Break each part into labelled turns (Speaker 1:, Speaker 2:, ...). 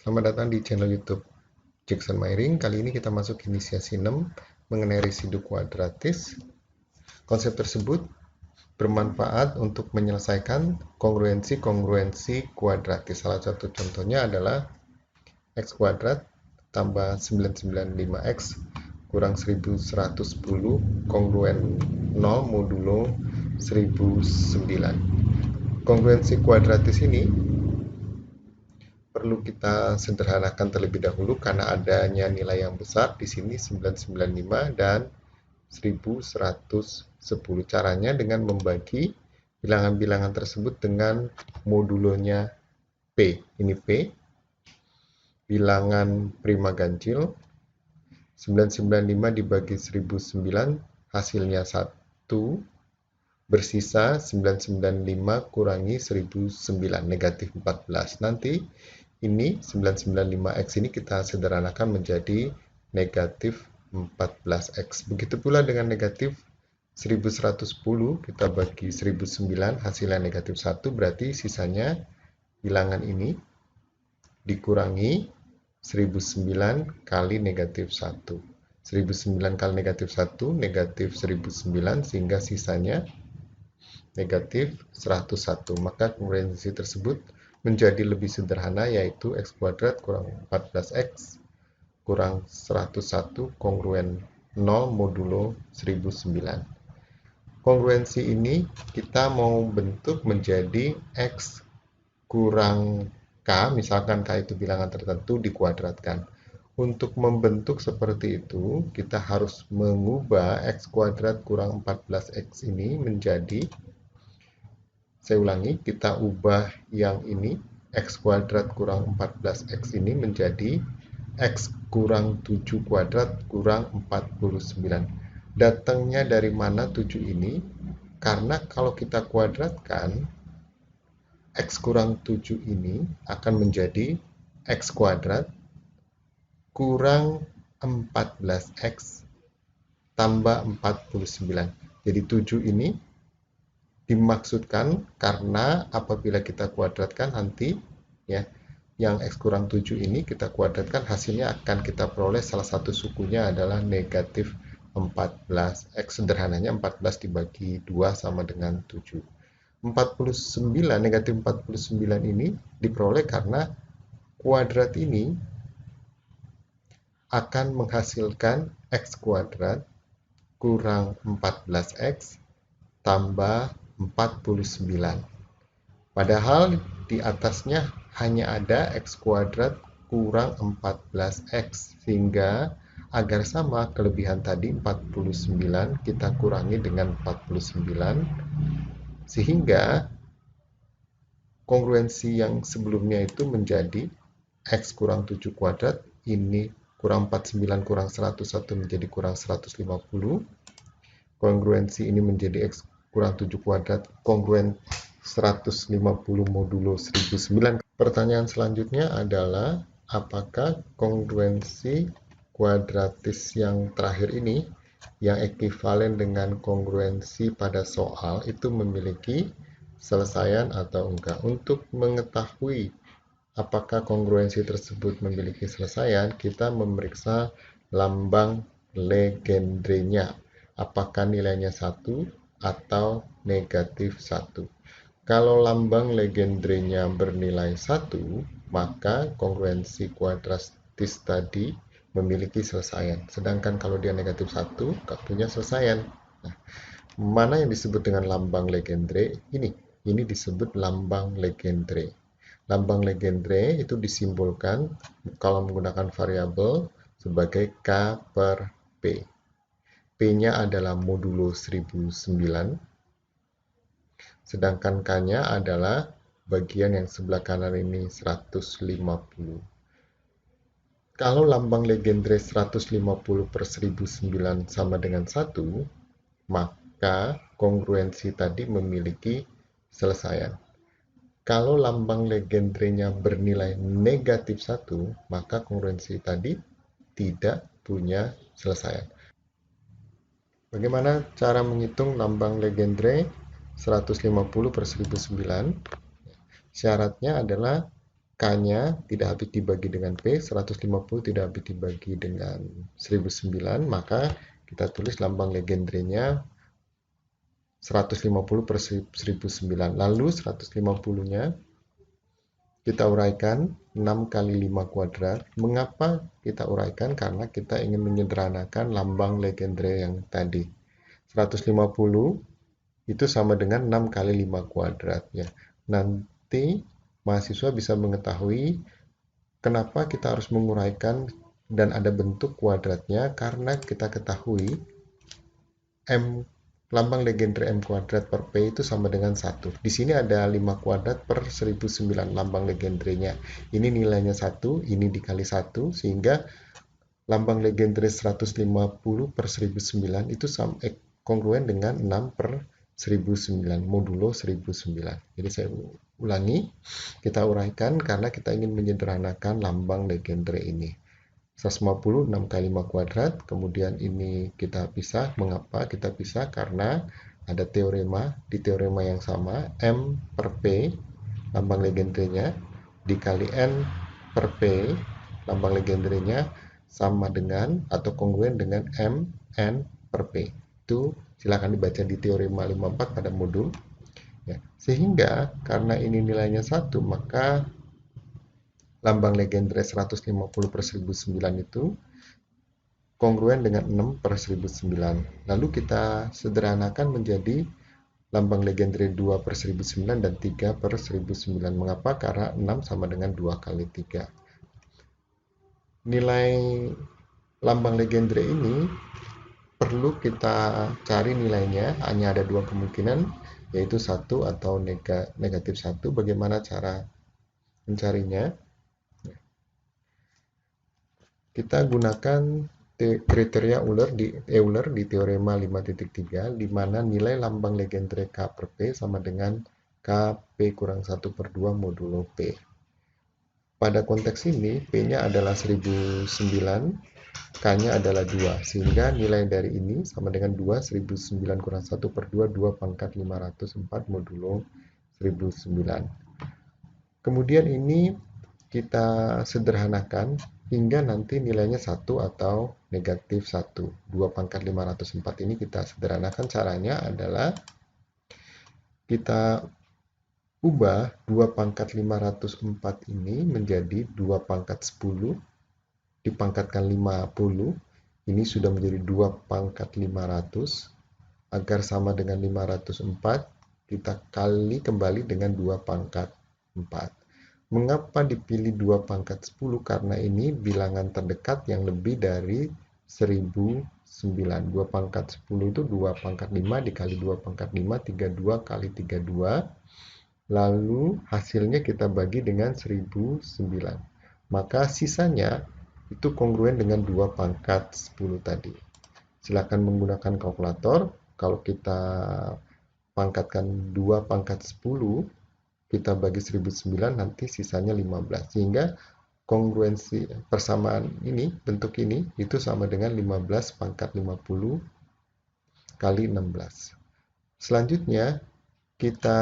Speaker 1: Selamat datang di channel YouTube Jackson Myring. Kali ini kita masuk inisiasi 6 mengenai residu kuadratis. Konsep tersebut bermanfaat untuk menyelesaikan kongruensi kuadratis. Salah satu contohnya adalah x kuadrat tambah 995x kurang 1110 kongruen 0 modulo 1009. Kongruensi kuadratis ini perlu kita sederhanakan terlebih dahulu karena adanya nilai yang besar di sini 995 dan 1110. Caranya dengan membagi bilangan-bilangan tersebut dengan modulonya P. Ini P, bilangan prima ganjil, 995 dibagi 1009 hasilnya 1, bersisa 995 kurangi 1009, negatif 14. Nanti ini 995x ini kita sederhanakan menjadi negatif 14x. Begitu pula dengan negatif 1110 kita bagi 1009 hasilnya negatif 1, berarti sisanya bilangan ini dikurangi 1009 kali negatif 1. 1009 kali negatif 1 negatif 1009 sehingga sisanya negatif 101. Maka kongruensi tersebut menjadi lebih sederhana, yaitu x kuadrat kurang 14x kurang 101 kongruen 0 modulo 1009. Kongruensi ini kita mau bentuk menjadi x kurang k, misalkan k itu bilangan tertentu dikuadratkan. Untuk membentuk seperti itu, kita harus mengubah x kuadrat kurang 14x ini menjadi, saya ulangi, kita ubah yang ini, x kuadrat kurang 14x ini menjadi x kurang 7 kuadrat kurang 49. Datangnya dari mana 7 ini? Karena kalau kita kuadratkan, x kurang 7 ini akan menjadi x kuadrat kurang 14x tambah 49. Jadi 7 ini dimaksudkan karena apabila kita kuadratkan nanti ya, yang x kurang 7 ini kita kuadratkan, hasilnya akan kita peroleh salah satu sukunya adalah negatif 14. X sederhananya 14 dibagi 2 sama dengan 7. 49, negatif 49 ini diperoleh karena kuadrat ini akan menghasilkan x kuadrat kurang 14x tambah 49. Padahal di atasnya hanya ada x kuadrat kurang 14x, sehingga agar sama kelebihan tadi 49 kita kurangi dengan 49, sehingga kongruensi yang sebelumnya itu menjadi x kurang 7 kuadrat, ini kurang 49 kurang 101 menjadi kurang 150. Kongruensi ini menjadi x kurang 7 kuadrat kongruen 150 modulo 1009. Pertanyaan selanjutnya adalah, apakah kongruensi kuadratis yang terakhir ini yang ekuivalen dengan kongruensi pada soal itu memiliki selesaian atau enggak? Untuk mengetahui apakah kongruensi tersebut memiliki selesaian, kita memeriksa lambang Legendre-nya. Apakah nilainya 1 atau negatif 1. Kalau lambang Legendre-nya bernilai 1, maka kongruensi kuadratis tadi memiliki selesaian. Sedangkan kalau dia negatif 1, nggak punya selesaian. Nah, mana yang disebut dengan lambang Legendre? Ini disebut lambang Legendre. Lambang Legendre itu disimbolkan kalau menggunakan variabel sebagai K per P. P-nya adalah modulo 1009, sedangkan K-nya adalah bagian yang sebelah kanan ini 150. Kalau lambang Legendre 150 per 1009 sama dengan 1, maka kongruensi tadi memiliki selesaian. Kalau lambang Legendre-nya bernilai negatif 1, maka kongruensi tadi tidak punya selesaian. Bagaimana cara menghitung lambang Legendre 150 per 1009? Syaratnya adalah K K-nya tidak habis dibagi dengan P, 150 tidak habis dibagi dengan 1009, maka kita tulis lambang legendernya 150 per 1009. Lalu 150-nya kita uraikan 6 kali 5 kuadrat. Mengapa kita uraikan? Karena kita ingin menyederhanakan lambang legendre yang tadi. 150 itu sama dengan 6 kali 5 kuadrat. Ya. Nanti mahasiswa bisa mengetahui kenapa kita harus menguraikan dan ada bentuk kuadratnya, karena kita ketahui lambang legendre M kuadrat per P itu sama dengan 1. Di sini ada 5 kuadrat per 1009 lambang legendrenya. Ini nilainya 1, ini dikali 1, sehingga lambang legendre 150 per 1009 itu kongruen dengan 6 per 1009, modulo 1009. Jadi saya ulangi, kita uraikan karena kita ingin menyederhanakan lambang legendre ini. 150 6 kali 5 kuadrat, kemudian ini kita pisah. Mengapa kita pisah? Karena ada teorema, di teorema yang sama, M per P, lambang legendrenya, dikali N per P, lambang legendrenya, sama dengan atau kongruen dengan M, N per P. Itu silakan dibaca di teorema 54 pada modul. Ya. Sehingga karena ini nilainya 1, maka lambang legendre 150 per 1009 itu kongruen dengan 6 per 1009. Lalu kita sederhanakan menjadi lambang legendre 2 per 1009 dan 3 per 1009. Mengapa? Karena 6 sama dengan 2 kali 3. Nilai lambang legendre ini perlu kita cari nilainya, hanya ada dua kemungkinan, yaitu 1 atau negatif 1. Bagaimana cara mencarinya? Kita gunakan kriteria Euler di teorema 5.3, di mana nilai lambang legendre K per P sama dengan Kp kurang 1 per 2 modulo P. Pada konteks ini, P-nya adalah 1009, K-nya adalah 2, sehingga nilai dari ini sama dengan 2, 1009 kurang 1 per 2, 2 pangkat 504 modulo 1009. Kemudian ini kita sederhanakan hingga nanti nilainya 1 atau negatif 1. 2 pangkat 504 ini kita sederhanakan. Caranya adalah kita ubah 2 pangkat 504 ini menjadi 2 pangkat 10 dipangkatkan 50. Ini sudah menjadi 2 pangkat 500. Agar sama dengan 504, kita kali kembali dengan 2 pangkat 4. Mengapa dipilih 2 pangkat 10? Karena ini bilangan terdekat yang lebih dari 1009. 2 pangkat 10 itu 2 pangkat 5 dikali 2 pangkat 5, 32 kali 32. Lalu hasilnya kita bagi dengan 1009. Maka sisanya itu kongruen dengan 2 pangkat 10 tadi. Silakan menggunakan kalkulator. Kalau kita pangkatkan 2 pangkat 10, kita bagi 1009, nanti sisanya 15. Sehingga kongruensi persamaan ini, bentuk ini, itu sama dengan 15 pangkat 50 kali 16. Selanjutnya, kita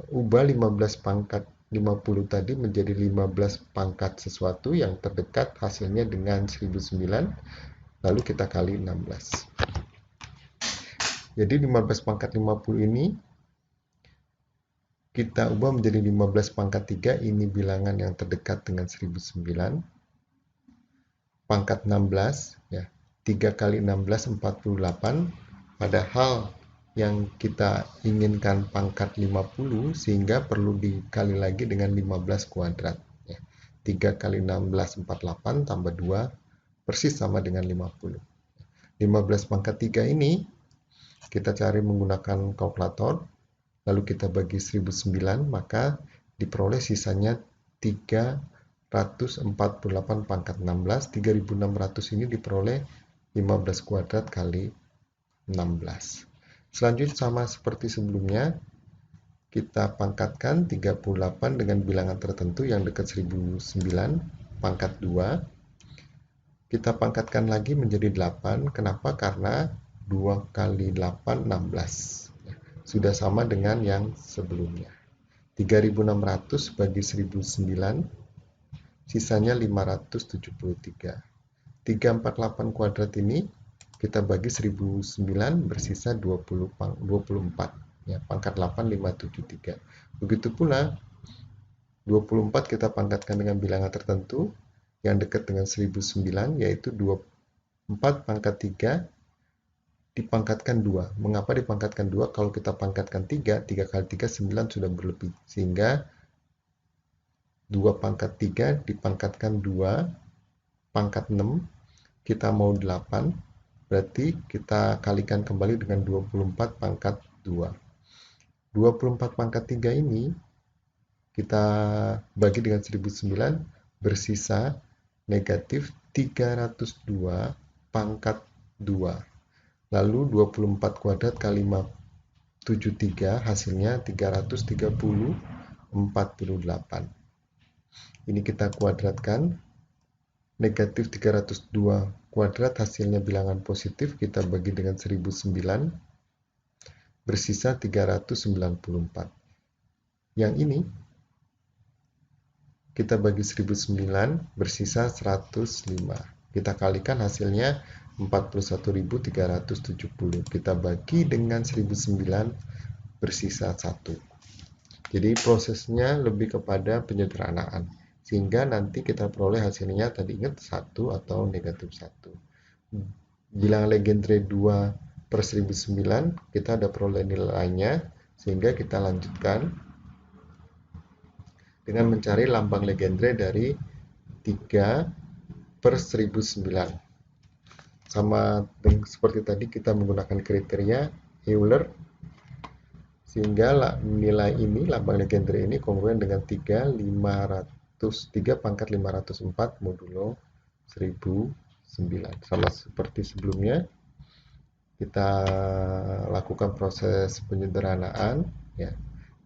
Speaker 1: ubah 15 pangkat 50 tadi menjadi 15 pangkat sesuatu yang terdekat, hasilnya dengan 1009, lalu kita kali 16. Jadi 15 pangkat 50 ini kita ubah menjadi 15 pangkat 3, ini bilangan yang terdekat dengan 1009. Pangkat 16, ya, 3 kali 16, 48, padahal yang kita inginkan pangkat 50, sehingga perlu dikali lagi dengan 15 kuadrat. Ya. 3 kali 16, 48, tambah 2, persis sama dengan 50. 15 pangkat 3 ini, kita cari menggunakan kalkulator, lalu kita bagi 1009, maka diperoleh sisanya 348 pangkat 16. 3600 ini diperoleh 15 kuadrat kali 16. Selanjutnya sama seperti sebelumnya, kita pangkatkan 38 dengan bilangan tertentu yang dekat 1009, pangkat 2. Kita pangkatkan lagi menjadi 8. Kenapa? Karena 2 kali 8, 16. Sudah sama dengan yang sebelumnya. 3600 bagi 1009, sisanya 573. 348 kuadrat ini kita bagi 1009 bersisa 24, ya, pangkat 8 573. Begitu pula 24 kita pangkatkan dengan bilangan tertentu yang dekat dengan 1009, yaitu 24 pangkat 3 dipangkatkan 2. Mengapa dipangkatkan 2? Kalau kita pangkatkan 3, 3 kali 3 9 sudah berlebih. Sehingga 2 pangkat 3 dipangkatkan 2 pangkat 6, kita mau 8, berarti kita kalikan kembali dengan 24 pangkat 2. 24 pangkat 3 ini kita bagi dengan 1009, bersisa negatif 302 pangkat 2. Lalu 24 kuadrat kali 73 hasilnya 330/48. Ini kita kuadratkan. Negatif 302 kuadrat hasilnya bilangan positif, kita bagi dengan 1009, bersisa 394. Yang ini kita bagi 1009, bersisa 105. Kita kalikan hasilnya 41.370. Kita bagi dengan 1009, bersisa 1. Jadi prosesnya lebih kepada penyederhanaan, sehingga nanti kita peroleh hasilnya tadi ingat 1 atau negatif 1. Bilangan Legendre 2/1009 kita ada peroleh nilainya, sehingga kita lanjutkan dengan mencari lambang Legendre dari 3/1009. Sama seperti tadi kita menggunakan kriteria Euler, sehingga nilai ini, lambang Legendre ini kongruen dengan 3 pangkat 504 modulo 1009. Sama seperti sebelumnya, kita lakukan proses penyederhanaan, ya.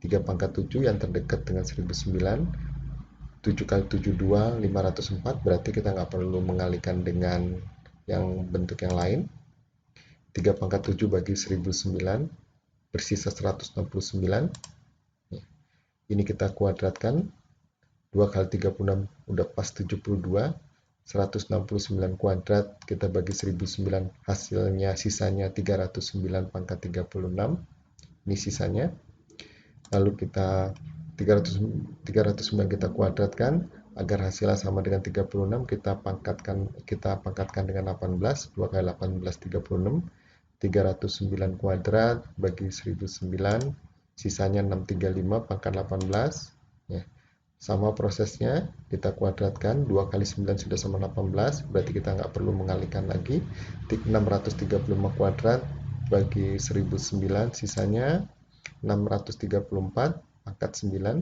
Speaker 1: 3 pangkat 7 yang terdekat dengan 1009, 7 kali 7 2 504, berarti kita nggak perlu mengalihkan dengan yang bentuk yang lain. 3 pangkat 7 bagi 1009 bersisa 169. Ini kita kuadratkan, 2 kali 36 udah pas 72. 169 kuadrat kita bagi 1009, hasilnya sisanya 309 pangkat 36. Ini sisanya. Lalu kita 309 kita kuadratkan agar hasilnya sama dengan 36, kita pangkatkan dengan 18. 2 kali 18 36. 309 kuadrat bagi 1009, sisanya 635 pangkat 18. Ya. Sama prosesnya, kita kuadratkan, 2 kali 9 sudah sama 18, berarti kita nggak perlu mengalihkan lagi. 635 kuadrat bagi 1009, sisanya 634 pangkat 9.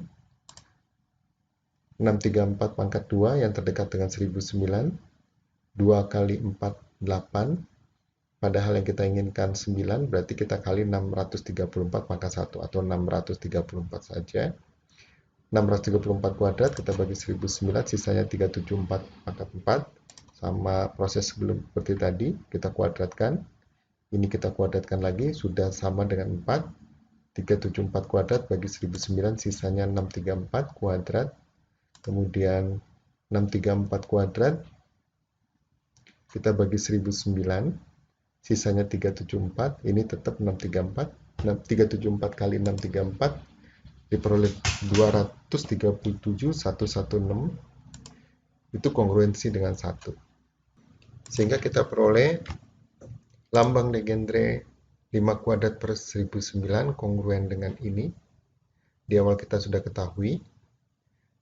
Speaker 1: 634 pangkat 2 yang terdekat dengan 1009. 2 kali 4 8. Padahal yang kita inginkan 9, berarti kita kali 634 pangkat 1 atau 634 saja. 634 kuadrat kita bagi 1009, sisanya 374 pangkat 4. Sama proses sebelum seperti tadi, kita kuadratkan. Ini kita kuadratkan lagi, sudah sama dengan 4. 374 kuadrat bagi 1009, sisanya 634 kuadrat. Kemudian 634 kuadrat kita bagi 1009, sisanya 374, ini tetap 634. 374 kali 634 diperoleh 237.116, itu kongruensi dengan 1. Sehingga kita peroleh lambang Legendre 5 kuadrat per 1009 kongruen dengan ini. Di awal kita sudah ketahui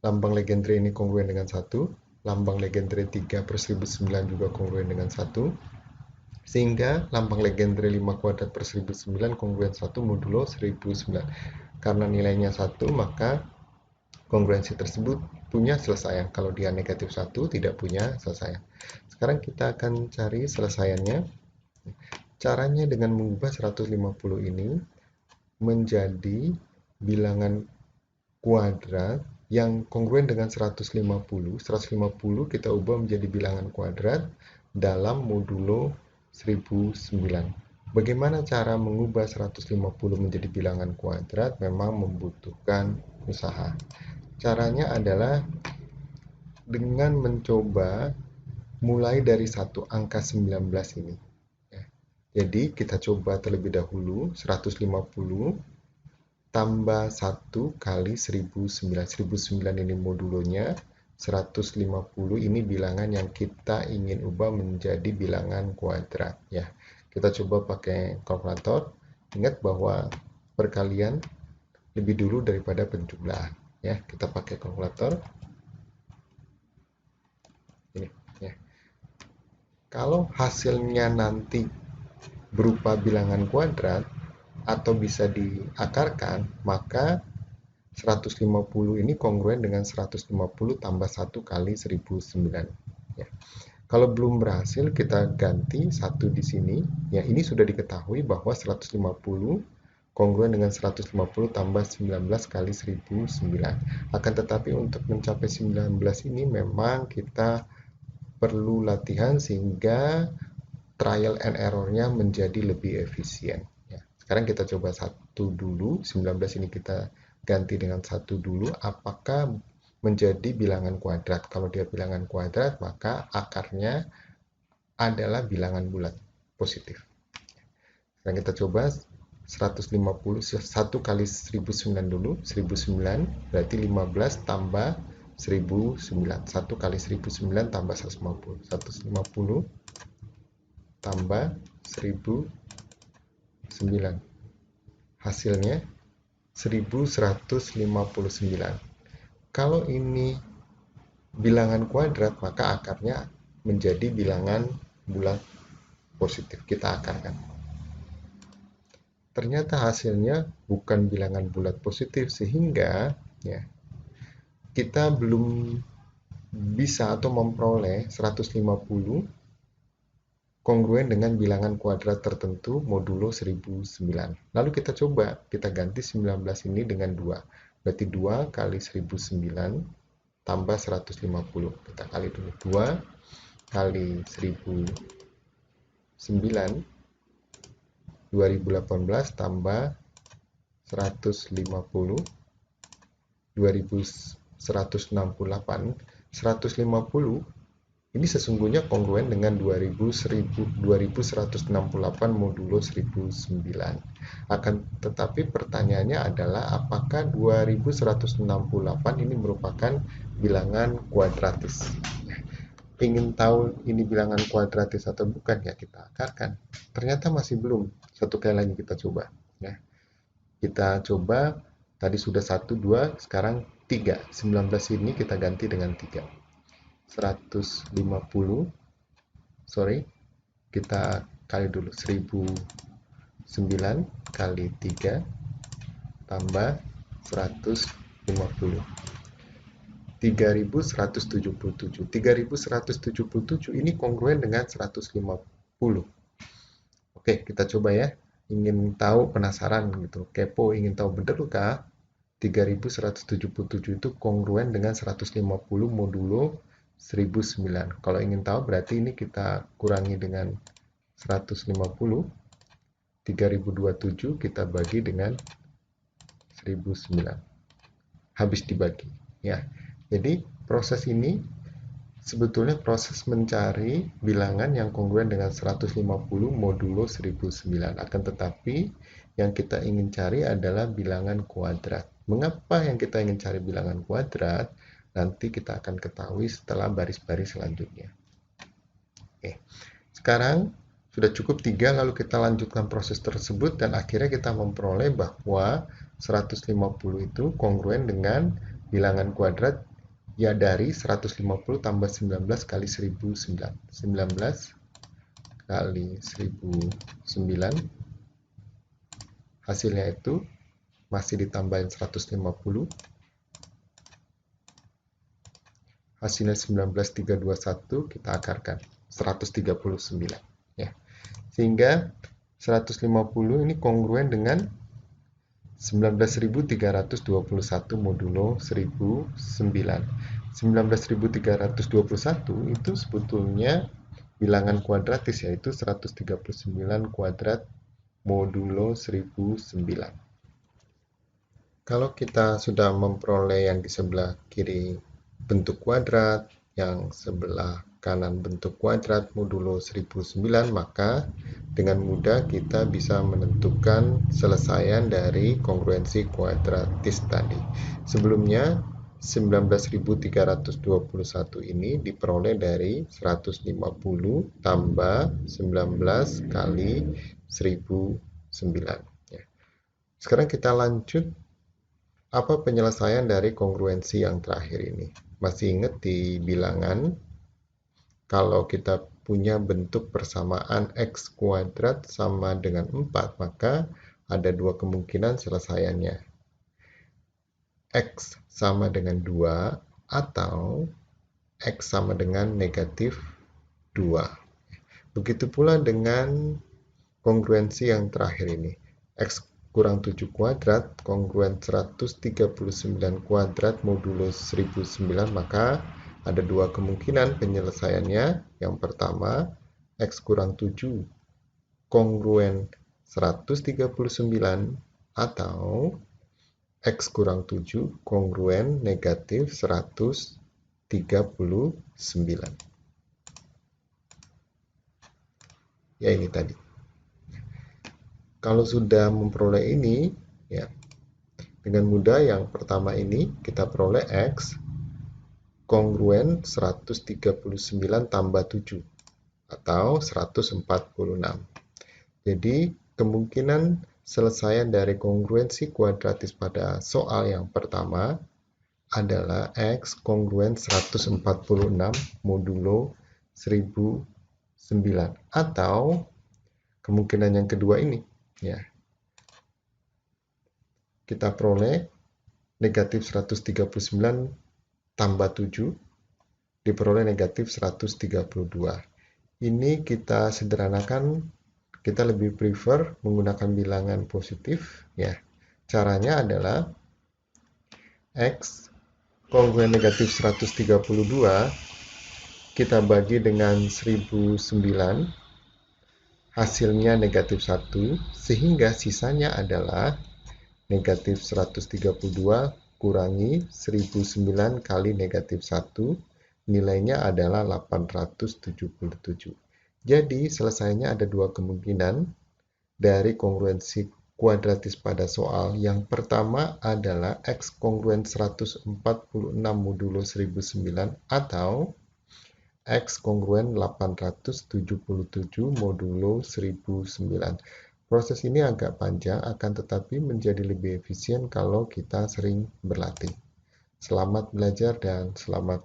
Speaker 1: lambang Legendre ini kongruen dengan 1, lambang Legendre 3 per 1009 juga kongruen dengan 1, sehingga lambang Legendre 5 kuadrat per 1009 kongruen 1 modulo 1009. Karena nilainya 1, maka kongruensi tersebut punya selesaian. Kalau dia negatif 1, tidak punya selesaian. Sekarang kita akan cari selesaiannya. Caranya dengan mengubah 150 ini menjadi bilangan kuadrat yang kongruen dengan 150. 150 kita ubah menjadi bilangan kuadrat dalam modulo 1009. Bagaimana cara mengubah 150 menjadi bilangan kuadrat? Memang membutuhkan usaha. Caranya adalah dengan mencoba mulai dari satu angka 19 ini. Ya. Jadi kita coba terlebih dahulu 150 tambah 1 kali 1009. 1009 ini modulonya, 150 ini bilangan yang kita ingin ubah menjadi bilangan kuadrat. Ya, kita coba pakai kalkulator. Ingat bahwa perkalian lebih dulu daripada penjumlahan. Ya, kita pakai kalkulator. Ini, ya. Kalau hasilnya nanti berupa bilangan kuadrat atau bisa diakarkan, maka 150 ini kongruen dengan 150 tambah 1 kali 1009. Ya. Kalau belum berhasil, kita ganti 1 di sini. Ya, ini sudah diketahui bahwa 150 kongruen dengan 150 tambah 19 kali 1009. Akan tetapi untuk mencapai 19 ini memang kita perlu latihan sehingga trial and error-nya menjadi lebih efisien. Ya. Sekarang kita coba 1 dulu, 19 ini kita ganti dengan 1 dulu, apakah menjadi bilangan kuadrat. Kalau dia bilangan kuadrat, maka akarnya adalah bilangan bulat positif. Sekarang kita coba 150, 1 kali 1009 dulu, 1009 berarti 15 tambah 1009. 1 kali 1009 tambah 150. 150 tambah 1009. Hasilnya 1159. Kalau ini bilangan kuadrat, maka akarnya menjadi bilangan bulat positif. Kita akarkan. Ternyata hasilnya bukan bilangan bulat positif, sehingga ya, kita belum bisa atau memperoleh 150 kongruen dengan bilangan kuadrat tertentu modulo 1009. Lalu kita coba, kita ganti 19 ini dengan 2. Berarti 2 kali 1009 tambah 150. Kita kali dulu. 2 kali 1009, 2018 tambah 150, 2168. 150 ini sesungguhnya kongruen dengan 2168 modulo 1009. Akan tetapi pertanyaannya adalah apakah 2168 ini merupakan bilangan kuadratis. Ingin tahu ini bilangan kuadratis atau bukan, ya kita akarkan. Ternyata masih belum. Satu kali lagi kita coba. Ya. Kita coba, tadi sudah 1, 2, sekarang 3. 19 ini kita ganti dengan 3. 150, kita kali dulu 1009 kali 3 tambah 150. 3177. 3177 ini kongruen dengan 150. Oke, kita coba ya. Ingin tahu, penasaran gitu, kepo, ingin tahu benar kah 3177 itu kongruen dengan 150 modulo 1009. Kalau ingin tahu berarti ini kita kurangi dengan 150. 3027 kita bagi dengan 1009. Habis dibagi. Ya. Jadi proses ini sebetulnya proses mencari bilangan yang kongruen dengan 150 modulo 1009. Akan tetapi yang kita ingin cari adalah bilangan kuadrat. Mengapa yang kita ingin cari bilangan kuadrat? Nanti kita akan ketahui setelah baris-baris selanjutnya. Oke. Sekarang sudah cukup 3, lalu kita lanjutkan proses tersebut dan akhirnya kita memperoleh bahwa 150 itu kongruen dengan bilangan kuadrat ya dari 150 tambah 19 kali 1009. 19 kali 1009. Hasilnya itu masih ditambahin 150. Hasilnya 19321, kita akarkan 139 ya. Sehingga 150 ini kongruen dengan 19.321 modulo 1009. 19.321 itu sebetulnya bilangan kuadratis, yaitu 139 kuadrat modulo 1009. Kalau kita sudah memperoleh yang di sebelah kiri bentuk kuadrat, yang sebelah kanan bentuk kuadrat modulo 1009, maka dengan mudah kita bisa menentukan selesaian dari kongruensi kuadratis tadi. Sebelumnya 19.321 ini diperoleh dari 150 tambah 19 kali 1009. Sekarang kita lanjut, apa penyelesaian dari kongruensi yang terakhir ini? Masih ingat di bilangan, kalau kita punya bentuk persamaan x kuadrat sama dengan 4, maka ada dua kemungkinan selesaiannya. X sama dengan 2 atau X sama dengan negatif 2. Begitu pula dengan kongruensi yang terakhir ini. X kurang 7 kuadrat kongruen 139 kuadrat modulo 1009, maka ada dua kemungkinan penyelesaiannya. Yang pertama, X kurang 7 kongruen 139 atau X kurang 7 kongruen negatif 139. Ya, ini tadi. Kalau sudah memperoleh ini, ya, dengan mudah yang pertama ini kita peroleh X kongruen 139 tambah 7 atau 146. Jadi kemungkinan selesaian dari kongruensi kuadratis pada soal yang pertama adalah X kongruen 146 modulo 1009, atau kemungkinan yang kedua ini, ya, kita peroleh negatif 139 tambah 7 diperoleh negatif 132. Ini kita sederhanakan, kita lebih prefer menggunakan bilangan positif, ya. Caranya adalah X kongruen negatif 132 kita bagi dengan 1009, hasilnya negatif 1, sehingga sisanya adalah negatif 132 kurangi 1009 kali negatif 1, nilainya adalah 877. Jadi selesainya ada dua kemungkinan dari kongruensi kuadratis pada soal. Yang pertama adalah X kongruen 146 modulo 1009 atau X kongruen 877 modulo 1009. Proses ini agak panjang, akan tetapi menjadi lebih efisien kalau kita sering berlatih. Selamat belajar dan selamat